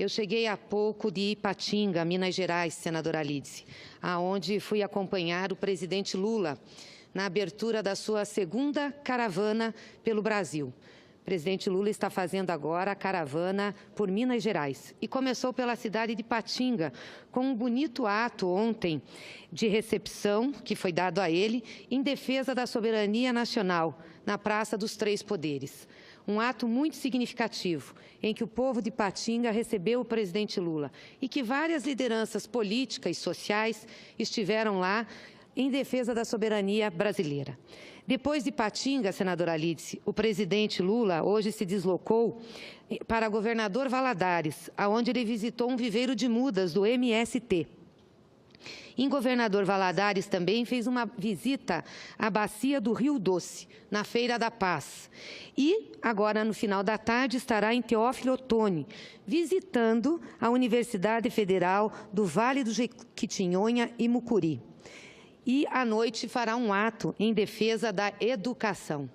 Eu cheguei há pouco de Ipatinga, Minas Gerais, senadora Lídice, aonde fui acompanhar o presidente Lula na abertura da sua segunda caravana pelo Brasil. O presidente Lula está fazendo agora a caravana por Minas Gerais e começou pela cidade de Ipatinga, com um bonito ato ontem de recepção que foi dado a ele em defesa da soberania nacional na Praça dos Três Poderes. Um ato muito significativo, em que o povo de Ipatinga recebeu o presidente Lula e que várias lideranças políticas e sociais estiveram lá em defesa da soberania brasileira. Depois de Ipatinga, senadora Lídice, o presidente Lula hoje se deslocou para Governador Valadares, aonde ele visitou um viveiro de mudas do MST. Em Governador Valadares também fez uma visita à bacia do Rio Doce, na Feira da Paz. E agora, no final da tarde, estará em Teófilo Otoni, visitando a Universidade Federal do Vale do Jequitinhonha e Mucuri. E, à noite, fará um ato em defesa da educação.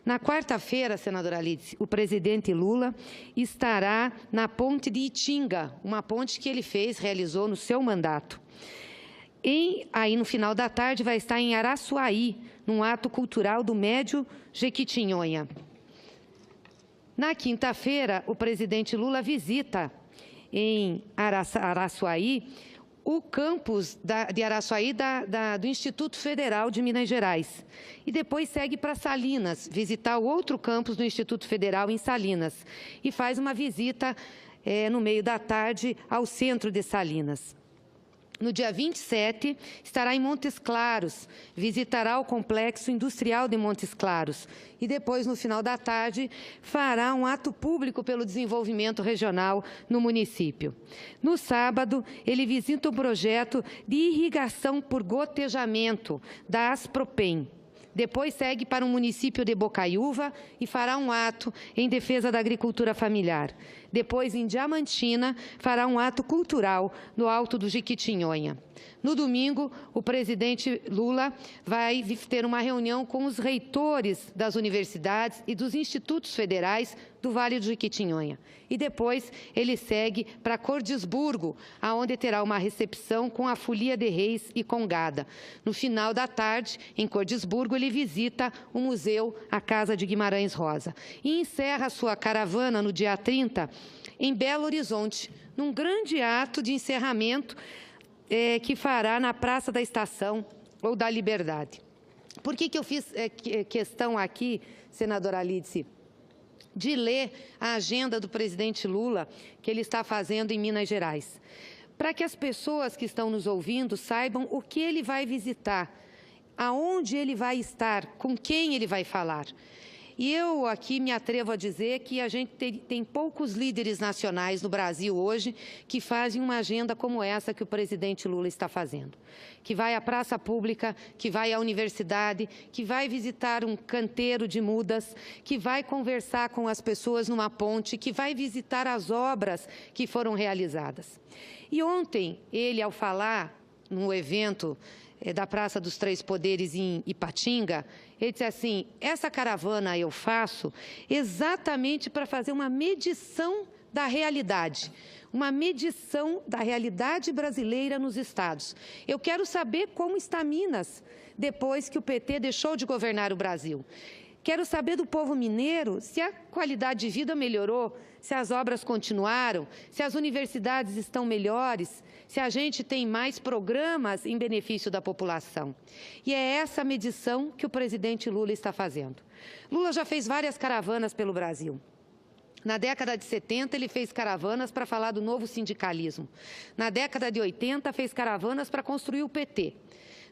Na quarta-feira, senadora Lídice, o presidente Lula estará na ponte de Itinga, uma ponte que ele realizou no seu mandato. Aí, no final da tarde, vai estar em Araçuaí, num ato cultural do Médio Jequitinhonha. Na quinta-feira, o presidente Lula visita em Araçuaí o campus de Araçuaí do Instituto Federal de Minas Gerais. E depois segue para Salinas, visitar o outro campus do Instituto Federal em Salinas. E faz uma visita no meio da tarde ao centro de Salinas. No dia 27, estará em Montes Claros, visitará o Complexo Industrial de Montes Claros e depois, no final da tarde, fará um ato público pelo desenvolvimento regional no município. No sábado, ele visita um projeto de irrigação por gotejamento da Aspropem. Depois segue para o município de Bocaiúva e fará um ato em defesa da agricultura familiar. Depois, em Diamantina, fará um ato cultural no Alto do Jequitinhonha. No domingo, o presidente Lula vai ter uma reunião com os reitores das universidades e dos institutos federais do Vale do Jequitinhonha. E depois ele segue para Cordisburgo, aonde terá uma recepção com a Folia de Reis e Congada. No final da tarde, em Cordisburgo, ele visita o museu, a Casa de Guimarães Rosa. E encerra sua caravana no dia 30, em Belo Horizonte, num grande ato de encerramento que fará na Praça da Estação ou da Liberdade. Por que eu fiz questão aqui, senadora Lídice, de ler a agenda do presidente Lula que ele está fazendo em Minas Gerais? Para que as pessoas que estão nos ouvindo saibam o que ele vai visitar, aonde ele vai estar, com quem ele vai falar. E eu aqui me atrevo a dizer que a gente tem poucos líderes nacionais no Brasil hoje que fazem uma agenda como essa que o presidente Lula está fazendo. Que vai à praça pública, que vai à universidade, que vai visitar um canteiro de mudas, que vai conversar com as pessoas numa ponte, que vai visitar as obras que foram realizadas. E ontem, ele, ao falar no evento da Praça dos Três Poderes em Ipatinga, ele disse assim: essa caravana eu faço exatamente para fazer uma medição da realidade, uma medição da realidade brasileira nos estados. Eu quero saber como está Minas depois que o PT deixou de governar o Brasil. Quero saber do povo mineiro se a qualidade de vida melhorou, se as obras continuaram, se as universidades estão melhores, se a gente tem mais programas em benefício da população. E é essa medição que o presidente Lula está fazendo. Lula já fez várias caravanas pelo Brasil. Na década de 70, ele fez caravanas para falar do novo sindicalismo. Na década de 80, fez caravanas para construir o PT.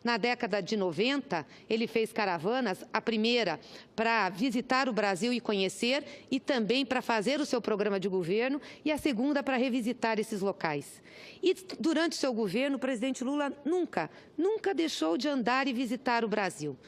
Na década de 90, ele fez caravanas, a primeira para visitar o Brasil e conhecer, e também para fazer o seu programa de governo, e a segunda para revisitar esses locais. E durante o seu governo, o presidente Lula nunca deixou de andar e visitar o Brasil.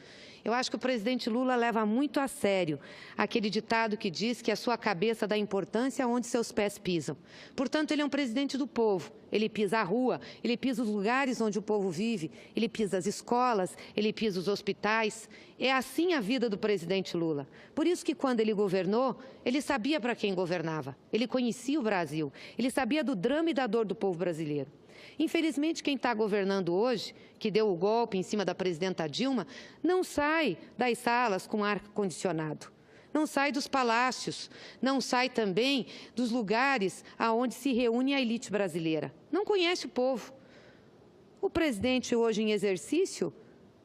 Eu acho que o presidente Lula leva muito a sério aquele ditado que diz que a sua cabeça dá importância onde seus pés pisam. Portanto, ele é um presidente do povo ele pisa a rua, ele pisa os lugares onde o povo vive, ele pisa as escolas, ele pisa os hospitais. É assim a vida do presidente Lula. Por isso que quando ele governou, ele sabia para quem governava, ele conhecia o Brasil, ele sabia do drama e da dor do povo brasileiro. Infelizmente, quem está governando hoje, que deu o golpe em cima da presidenta Dilma, não sai das salas com ar-condicionado. Não sai dos palácios, não sai também dos lugares aonde se reúne a elite brasileira. Não conhece o povo. O presidente hoje em exercício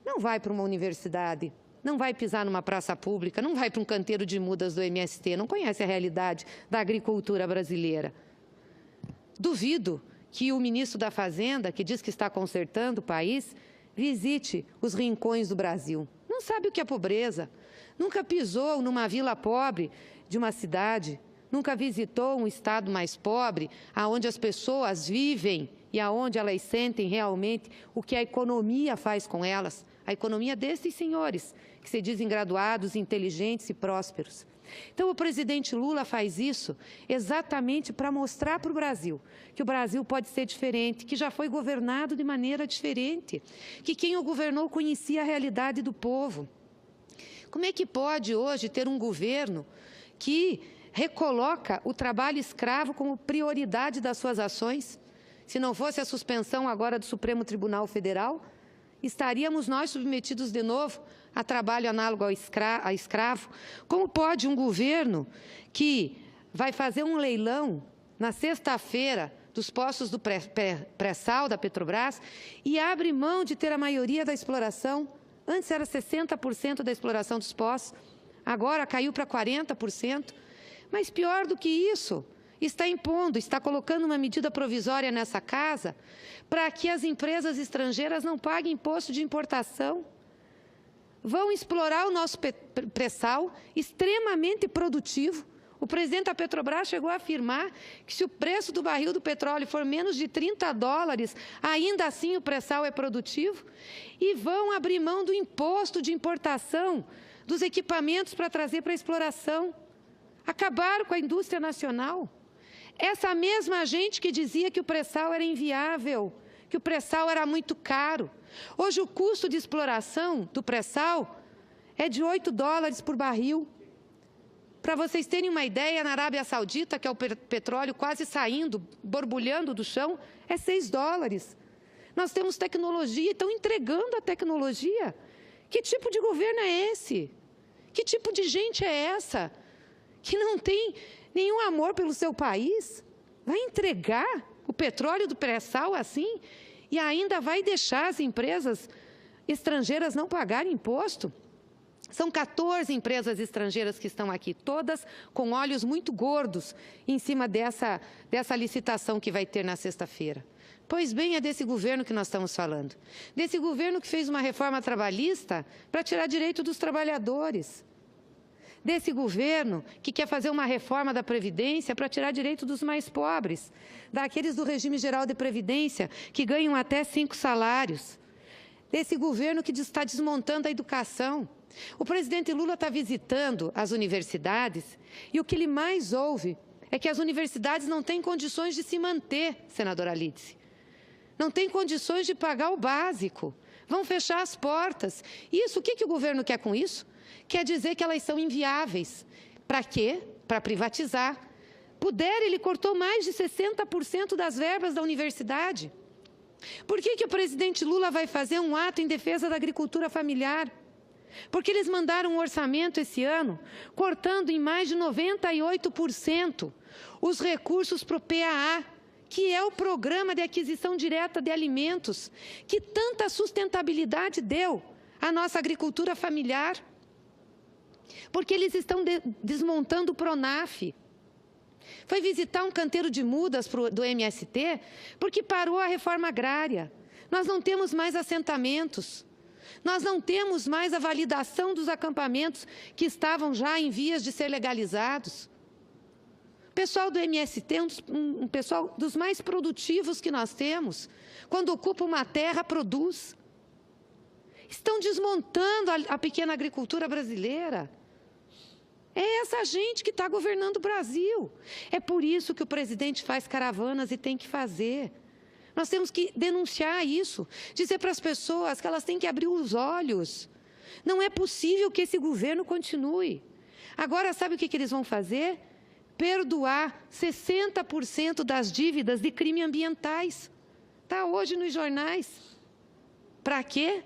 não vai para uma universidade, não vai pisar numa praça pública, não vai para um canteiro de mudas do MST, não conhece a realidade da agricultura brasileira. Duvido que o ministro da Fazenda, que diz que está consertando o país, visite os rincões do Brasil. Não sabe o que é pobreza. Nunca pisou numa vila pobre de uma cidade, nunca visitou um estado mais pobre, aonde as pessoas vivem e aonde elas sentem realmente o que a economia faz com elas. A economia desses senhores, que se dizem graduados, inteligentes e prósperos. Então, o presidente Lula faz isso exatamente para mostrar para o Brasil que o Brasil pode ser diferente, que já foi governado de maneira diferente, que quem o governou conhecia a realidade do povo. Como é que pode hoje ter um governo que recoloca o trabalho escravo como prioridade das suas ações? Se não fosse a suspensão agora do Supremo Tribunal Federal, estaríamos nós submetidos de novo a trabalho análogo ao escravo? Como pode um governo que vai fazer um leilão na sexta-feira dos postos do pré-sal da Petrobras e abre mão de ter a maioria da exploração? Antes era 60% da exploração dos poços, agora caiu para 40%. Mas pior do que isso, está impondo, está colocando uma medida provisória nessa casa para que as empresas estrangeiras não paguem imposto de importação. Vão explorar o nosso pré-sal, extremamente produtivo. O presidente da Petrobras chegou a afirmar que se o preço do barril do petróleo for menos de $30, ainda assim o pré-sal é produtivo. E vão abrir mão do imposto de importação dos equipamentos para trazer para a exploração. Acabaram com a indústria nacional. Essa mesma gente que dizia que o pré-sal era inviável, que o pré-sal era muito caro. Hoje o custo de exploração do pré-sal é de $8 por barril. Para vocês terem uma ideia, na Arábia Saudita, que é o petróleo quase saindo, borbulhando do chão, é $6. Nós temos tecnologia e estão entregando a tecnologia. Que tipo de governo é esse? Que tipo de gente é essa? Que não tem nenhum amor pelo seu país? Vai entregar o petróleo do pré-sal assim? E ainda vai deixar as empresas estrangeiras não pagarem imposto? São 14 empresas estrangeiras que estão aqui, todas com olhos muito gordos em cima dessa licitação que vai ter na sexta-feira. Pois bem, é desse governo que nós estamos falando. Desse governo que fez uma reforma trabalhista para tirar direito dos trabalhadores. Desse governo que quer fazer uma reforma da Previdência para tirar direito dos mais pobres, daqueles do regime geral de Previdência que ganham até 5 salários. Desse governo que está desmontando a educação. O presidente Lula está visitando as universidades e o que ele mais ouve é que as universidades não têm condições de se manter, senadora Lídice. Não têm condições de pagar o básico. Vão fechar as portas. Isso, o que o governo quer com isso? Quer dizer que elas são inviáveis. Para quê? Para privatizar. Puder, ele cortou mais de 60% das verbas da universidade. Por que o presidente Lula vai fazer um ato em defesa da agricultura familiar? Porque eles mandaram um orçamento esse ano, cortando em mais de 98% os recursos para o PAA, que é o Programa de Aquisição Direta de Alimentos, que tanta sustentabilidade deu à nossa agricultura familiar. Porque eles estão desmontando o PRONAF. Foi visitar um canteiro de mudas do MST, porque parou a reforma agrária. Nós não temos mais assentamentos. Nós não temos mais a validação dos acampamentos que estavam já em vias de ser legalizados. O pessoal do MST é um pessoal dos mais produtivos que nós temos. Quando ocupa uma terra, produz. Estão desmontando a pequena agricultura brasileira. É essa gente que está governando o Brasil. É por isso que o presidente faz caravanas e tem que fazer. Nós temos que denunciar isso, dizer para as pessoas que elas têm que abrir os olhos. Não é possível que esse governo continue. Agora, sabe o que eles vão fazer? Perdoar 60% das dívidas de crimes ambientais. Está hoje nos jornais. Para quê?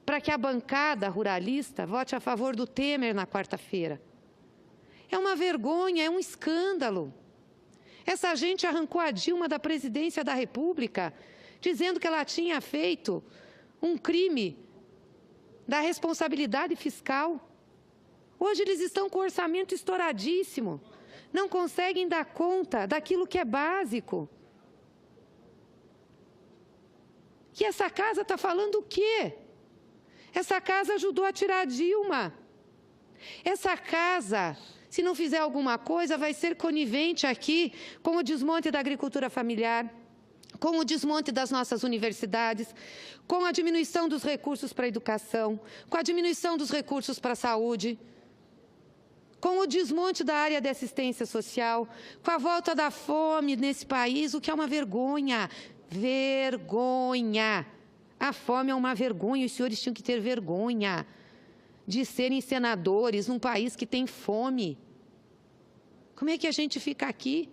Para que a bancada ruralista vote a favor do Temer na quarta-feira. É uma vergonha, é um escândalo. Essa gente arrancou a Dilma da presidência da República, dizendo que ela tinha feito um crime da responsabilidade fiscal. Hoje eles estão com o orçamento estouradíssimo, não conseguem dar conta daquilo que é básico. E essa casa está falando o quê? Essa casa ajudou a tirar a Dilma. Essa casa, se não fizer alguma coisa, vai ser conivente aqui com o desmonte da agricultura familiar, com o desmonte das nossas universidades, com a diminuição dos recursos para a educação, com a diminuição dos recursos para a saúde, com o desmonte da área de assistência social, com a volta da fome nesse país, o que é uma vergonha. Vergonha! A fome é uma vergonha, os senhores tinham que ter vergonha de serem senadores num país que tem fome. Como é que a gente fica aqui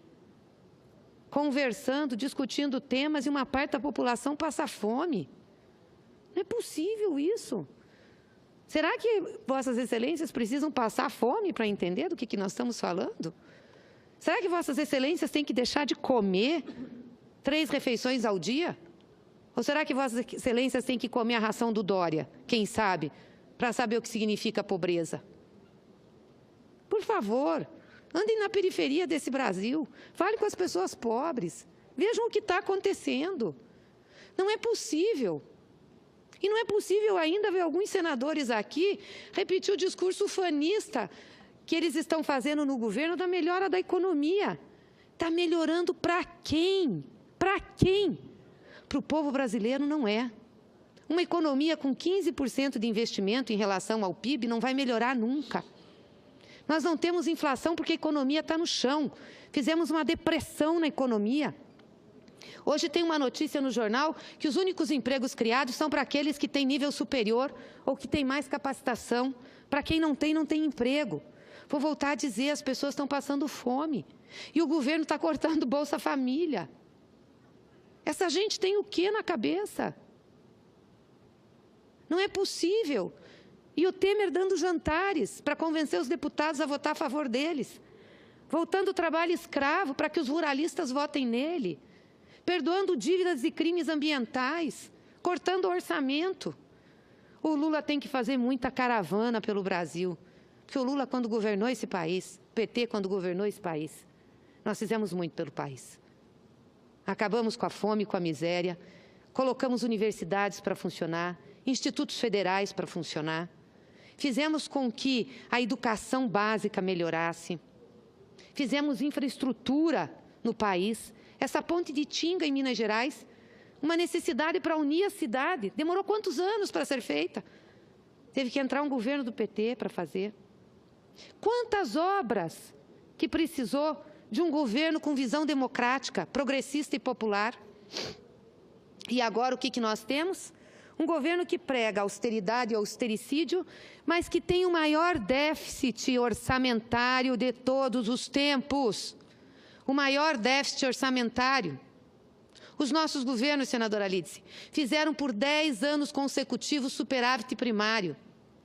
conversando, discutindo temas e uma parte da população passa fome? Não é possível isso. Será que Vossas Excelências precisam passar fome para entender do que nós estamos falando? Será que Vossas Excelências têm que deixar de comer 3 refeições ao dia? Ou será que Vossas Excelências têm que comer a ração do Dória, quem sabe, para saber o que significa pobreza? Por favor, andem na periferia desse Brasil, falem com as pessoas pobres, vejam o que está acontecendo. Não é possível. E não é possível ainda ver alguns senadores aqui repetir o discurso ufanista que eles estão fazendo no governo da melhora da economia. Está melhorando para quem? Para quem? Para o povo brasileiro não é. Uma economia com 15% de investimento em relação ao PIB não vai melhorar nunca. Nós não temos inflação porque a economia está no chão. Fizemos uma depressão na economia. Hoje tem uma notícia no jornal que os únicos empregos criados são para aqueles que têm nível superior ou que têm mais capacitação. Para quem não tem emprego. Vou voltar a dizer, as pessoas estão passando fome. E o governo está cortando Bolsa Família. Essa gente tem o quê na cabeça? Não é possível. E o Temer dando jantares para convencer os deputados a votar a favor deles. Voltando o trabalho escravo para que os ruralistas votem nele. Perdoando dívidas e crimes ambientais. Cortando o orçamento. O Lula tem que fazer muita caravana pelo Brasil. Porque o Lula, quando governou esse país, o PT, quando governou esse país, nós fizemos muito pelo país. Acabamos com a fome, com a miséria, colocamos universidades para funcionar, institutos federais para funcionar, fizemos com que a educação básica melhorasse, fizemos infraestrutura no país. Essa ponte de Tinga, em Minas Gerais, uma necessidade para unir a cidade, demorou quantos anos para ser feita? Teve que entrar um governo do PT para fazer. Quantas obras que precisou de um governo com visão democrática, progressista e popular. E agora o que nós temos? Um governo que prega austeridade e austericídio, mas que tem o maior déficit orçamentário de todos os tempos. O maior déficit orçamentário. Os nossos governos, senadora Lídice, fizeram por 10 anos consecutivos superávit primário.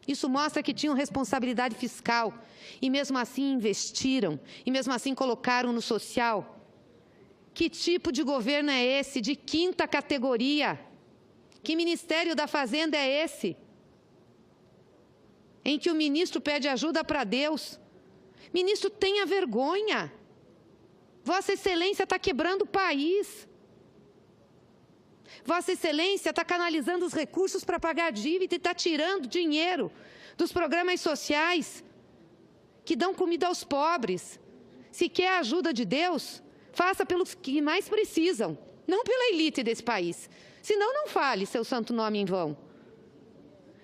Isso mostra que tinham responsabilidade fiscal e mesmo assim investiram, e mesmo assim colocaram no social. Que tipo de governo é esse, de 5ª categoria? Que Ministério da Fazenda é esse? Em que o ministro pede ajuda para Deus. Ministro, tenha vergonha. Vossa Excelência está quebrando o país. Vossa Excelência está canalizando os recursos para pagar dívida e está tirando dinheiro dos programas sociais que dão comida aos pobres. Se quer a ajuda de Deus, faça pelos que mais precisam, não pela elite desse país. Senão, não fale seu santo nome em vão.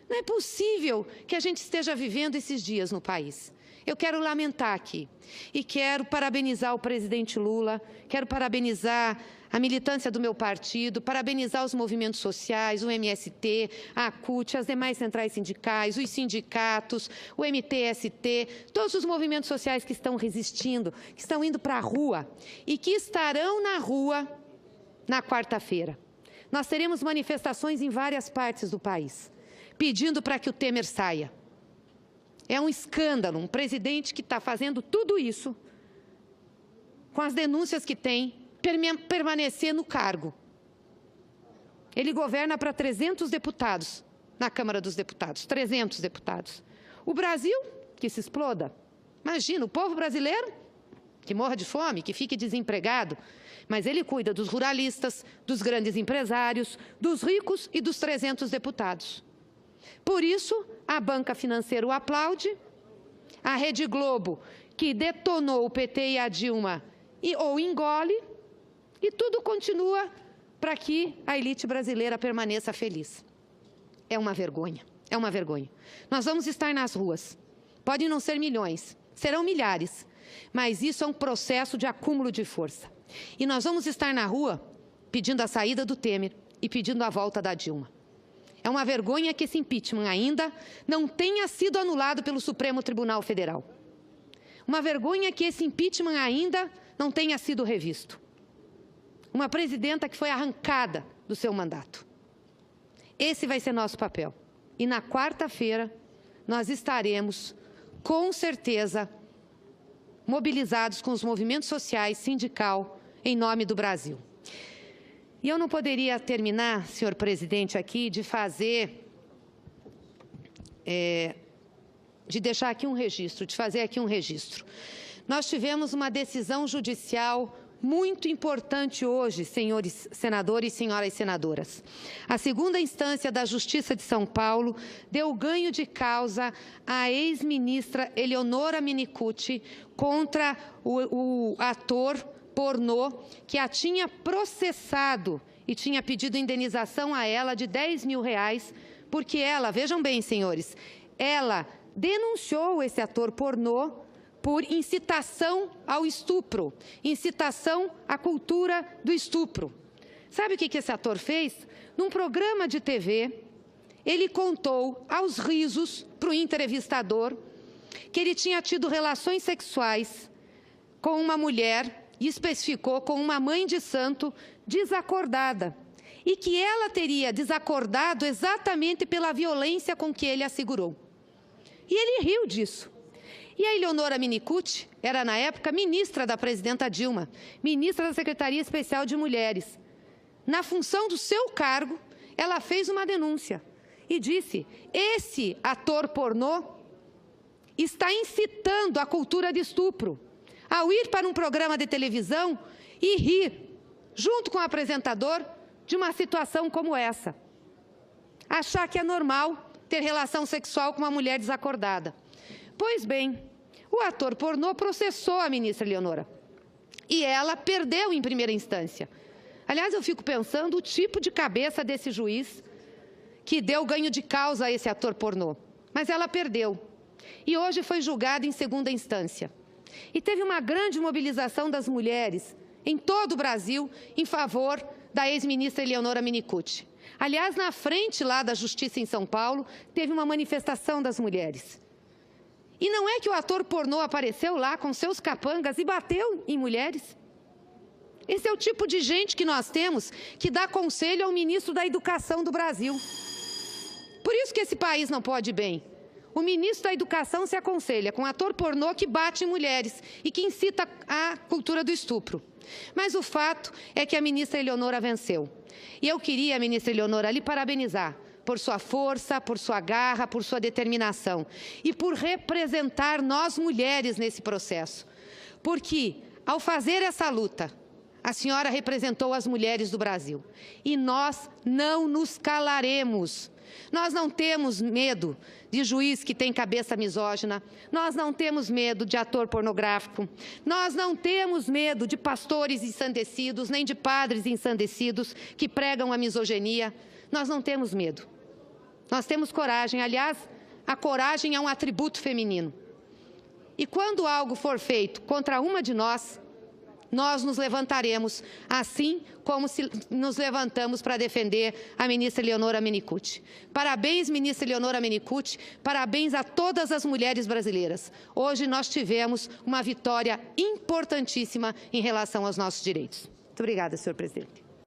Não é possível que a gente esteja vivendo esses dias no país. Eu quero lamentar aqui e quero parabenizar o presidente Lula, quero parabenizar a militância do meu partido, parabenizar os movimentos sociais, o MST, a CUT, as demais centrais sindicais, os sindicatos, o MTST, todos os movimentos sociais que estão resistindo, que estão indo para a rua e que estarão na rua na quarta-feira. Nós teremos manifestações em várias partes do país, pedindo para que o Temer saia. É um escândalo, um presidente que está fazendo tudo isso, com as denúncias que tem, permanecer no cargo. Ele governa para 300 deputados na Câmara dos Deputados, 300 deputados. O Brasil, que se exploda. Imagina, o povo brasileiro, que morra de fome, que fique desempregado, mas ele cuida dos ruralistas, dos grandes empresários, dos ricos e dos 300 deputados. Por isso, a banca financeira o aplaude, a Rede Globo, que detonou o PT e a Dilma, ou engole, e tudo continua para que a elite brasileira permaneça feliz. É uma vergonha, é uma vergonha. Nós vamos estar nas ruas. Podem não ser milhões, serão milhares, mas isso é um processo de acúmulo de força. E nós vamos estar na rua pedindo a saída do Temer e pedindo a volta da Dilma. É uma vergonha que esse impeachment ainda não tenha sido anulado pelo Supremo Tribunal Federal. Uma vergonha que esse impeachment ainda não tenha sido revisto. Uma presidenta que foi arrancada do seu mandato. Esse vai ser nosso papel. E na quarta-feira nós estaremos, com certeza, mobilizados com os movimentos sociais, sindical, em nome do Brasil. E eu não poderia terminar, senhor presidente, aqui de deixar aqui um registro, de fazer aqui um registro. Nós tivemos uma decisão judicial muito importante hoje, senhores senadores e senhoras senadoras. A segunda instância da Justiça de São Paulo deu ganho de causa à ex-ministra Eleonora Minicucci contra o ator pornô que a tinha processado e tinha pedido indenização a ela de R$10 mil, porque ela, vejam bem, senhores, ela denunciou esse ator pornô por incitação ao estupro, incitação à cultura do estupro. Sabe o que esse ator fez? Num programa de TV, ele contou aos risos para o entrevistador que ele tinha tido relações sexuais com uma mulher, e especificou com uma mãe de santo desacordada, e que ela teria desacordado exatamente pela violência com que ele a segurou. E ele riu disso. E a Eleonora Minicucci era, na época, ministra da presidenta Dilma, ministra da Secretaria Especial de Mulheres. Na função do seu cargo, ela fez uma denúncia e disse: esse ator pornô está incitando a cultura de estupro ao ir para um programa de televisão e rir, junto com o apresentador, de uma situação como essa. Achar que é normal ter relação sexual com uma mulher desacordada. Pois bem, o ator pornô processou a ministra Eleonora e ela perdeu em primeira instância. Aliás, eu fico pensando o tipo de cabeça desse juiz que deu ganho de causa a esse ator pornô. Mas ela perdeu. E hoje foi julgada em segunda instância. E teve uma grande mobilização das mulheres em todo o Brasil em favor da ex-ministra Eleonora Minicucci. Aliás, na frente lá da Justiça em São Paulo, teve uma manifestação das mulheres. E não é que o ator pornô apareceu lá com seus capangas e bateu em mulheres? Esse é o tipo de gente que nós temos que dá conselho ao ministro da Educação do Brasil. Por isso que esse país não pode ir bem. O ministro da Educação se aconselha com ator pornô que bate em mulheres e que incita a cultura do estupro. Mas o fato é que a ministra Eleonora venceu. E eu queria, ministra Eleonora, lhe parabenizar por sua força, por sua garra, por sua determinação e por representar nós mulheres nesse processo. Porque, ao fazer essa luta, a senhora representou as mulheres do Brasil. E nós não nos calaremos. Nós não temos medo de juiz que tem cabeça misógina, nós não temos medo de ator pornográfico, nós não temos medo de pastores ensandecidos, nem de padres ensandecidos que pregam a misoginia. Nós não temos medo. Nós temos coragem. Aliás, a coragem é um atributo feminino. E quando algo for feito contra uma de nós nos levantaremos, assim como nos levantamos para defender a ministra Eleonora Mennicute. Parabéns, ministra Eleonora Mennicute, parabéns a todas as mulheres brasileiras. Hoje nós tivemos uma vitória importantíssima em relação aos nossos direitos. Muito obrigada, senhor presidente.